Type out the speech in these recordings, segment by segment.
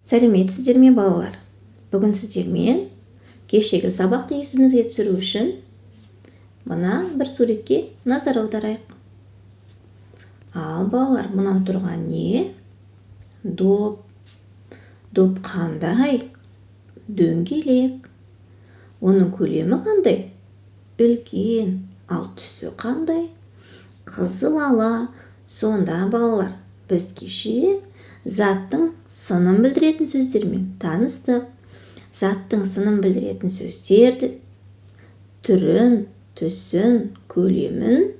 Сәлеметсіздер ме балалар? Бүгін сіздермен кешегі сабақты есімізге түсіру үшін мына бір суретке назар аударайық. Ал балалар, мынау тұрған не? Доп. Доп қандай? Дөңгелек. Оның көлемі қандай? Үлкен. Ал түсі қандай? Қызыл ала. Сонда балалар, біз кеше заттың сынын білдіретін сөздермен таныстық. Заттың сынын білдіретін сөздерді түрін, түсін, көлемін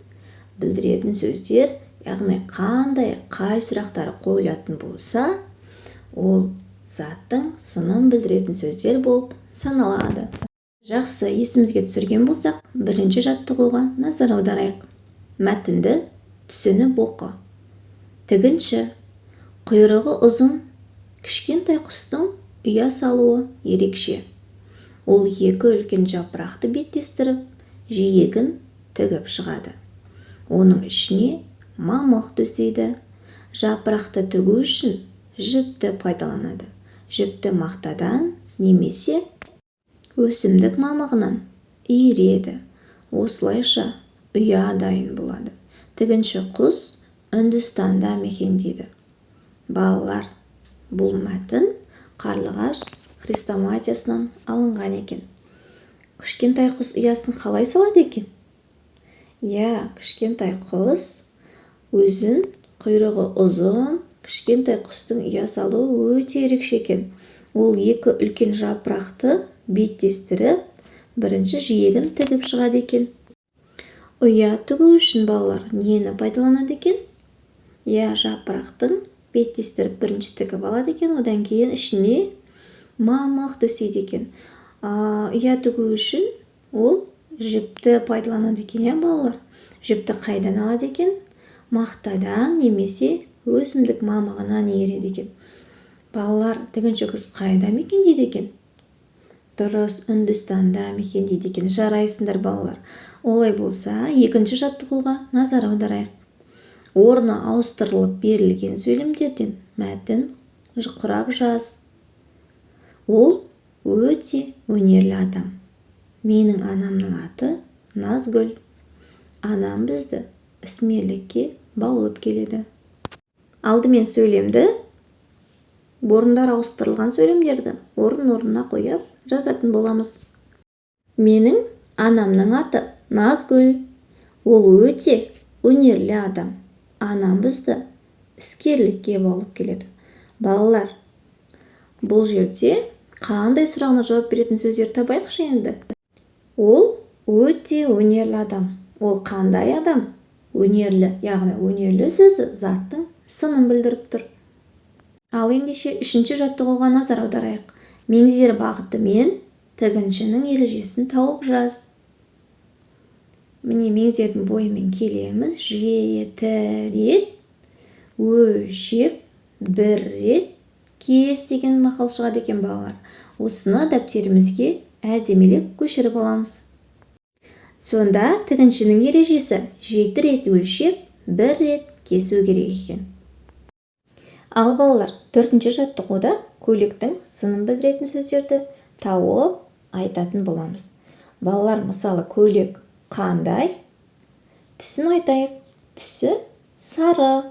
білдіретін сөздер, яғни қай сұрақтары қойылатын болса, ол заттың сынын білдіретін сөздер болып саналады. Жақсы, есімізге түсірген болсақ, бірінші жаттығуға назар аударайық. Мәтінді түсініп оқы. Тігінші, құйрығы ұзын, кішкентай құстың ұя салуы ерекше. Ол екі үлкен жапырақты беттестіріп, жиегін тігіп шығады. Оның ішіне мамық төсейді. Жапырақты тігу үшін жіпті пайдаланады. Жіпті мақтадан немесе өсімдік мамығынан иіреді. Осылайша ұя дайын болады. Тігінші құс Үндістанда мекендейді. Балалар, бұл мәтін Қарлығаш хрестоматиясынан алынған екен. Кішкентай құс ұясын қалай салады екен? Кішкентай құс өзін құйрығы ұзын, кішкентай құстың ұя салуы өте ерекше екен. Ол екі үлкен жапырақты беттестіріп, бірінші жиегін тігіп шығады екен. Ұя тігу үшін балалар нені пайдаланады екен? Жапырақтың беттестіріп бірінші тігіп алады екен, одан кейін ішіне мамық төсейді екен. Ұя тігу үшін ол жіпті пайдаланады екен, балалар. Жіпті қайдан алады екен? Мақтадан немесе өсімдік мамығынан иіреді екен. Балалар, тігінші құс қайда мекендейді екен? Дұрыс, Үндістанда мекендейді екен. Жарайсыңдар балалар. Олай болса, екінші жаттығуға назар аударайық. Орны ауыстырылып берілген сөйлемдерден мәтін құрап жаз. Ол өте өнерлі адам. Менің анамның аты Назгүл. Анам бізді ісмерлікке баулып келеді. Алдымен сөйлемді, орындар ауыстырылған сөйлемдерді орын-орнына қойып жазатын боламыз. Менің анамның аты Назгүл. Ол өте өнерлі адам. Анам бізді іскерлікке баулып келеді. Балалар, бұл жерде қандай сұрағына жауап беретін сөздер табайықшы енді? Ол өте өнерлі адам. Ол қандай адам? Өнерлі, яғни өнерлі сөзі заттың сынын білдіріп тұр. Ал ендеше үшінші жаттығуға назар аударайық. Меңзер бағыты мен тігіншінің ережесін тауып жаз. Міне меңзердің бойымен келеміз. 7 рет өлшеп, 1 рет кес деген мақал шығады екен, балалар. Осыны дәптерімізге әдемелеп көшіріп аламыз. Сонда тігіншінің ережесі 7 рет өлшеп, 1 рет кесу керек екен. Ал балалар, 4-ші жаттығуда көйлектің сынын білдіретін сөздерді тауып айтатын боламыз. Балалар, мысалы, көйлек қандай? Түсін айтайық. Түсі сары.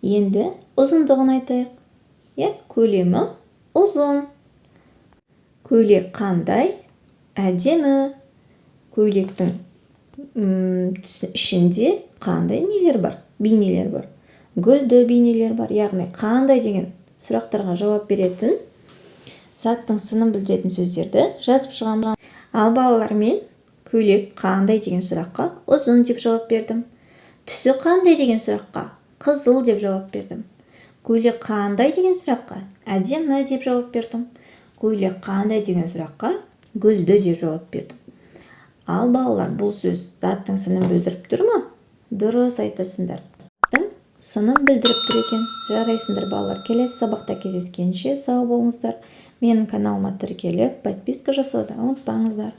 Енді ұзындығын айтайық. Көлемі ұзын. Көйлек қандай? Әдемі. Көйлектің ішінде қандай нелер бар? Бейнелер бар. Гүлді бейнелер бар. Яғни қандай деген сұрақтарға жауап беретін, заттың сынын білдіретін сөздерді жазып шығамыз. Ал балалар, мен көйлек қандай деген сұраққа ұзын деп жауап бердім. Түсі қандай деген сұраққа қызыл деп жауап бердім. Көйлек қандай деген сұраққа әдемі деп жауап бердім. Көйлек қандай деген сұраққа гүлді деп жауап бердім. Ал балалар, бұл сөз заттың сынын білдіріп тұр ма? Дұрыс айтасыңдар. Заттың сынын білдіріп тұр екен. Жарайсыңдар балалар. Келесі сабақта кездескенше сау болыңыздар. Менің каналыма тіркеліп, подписка жасауды ұмытпаңыздар.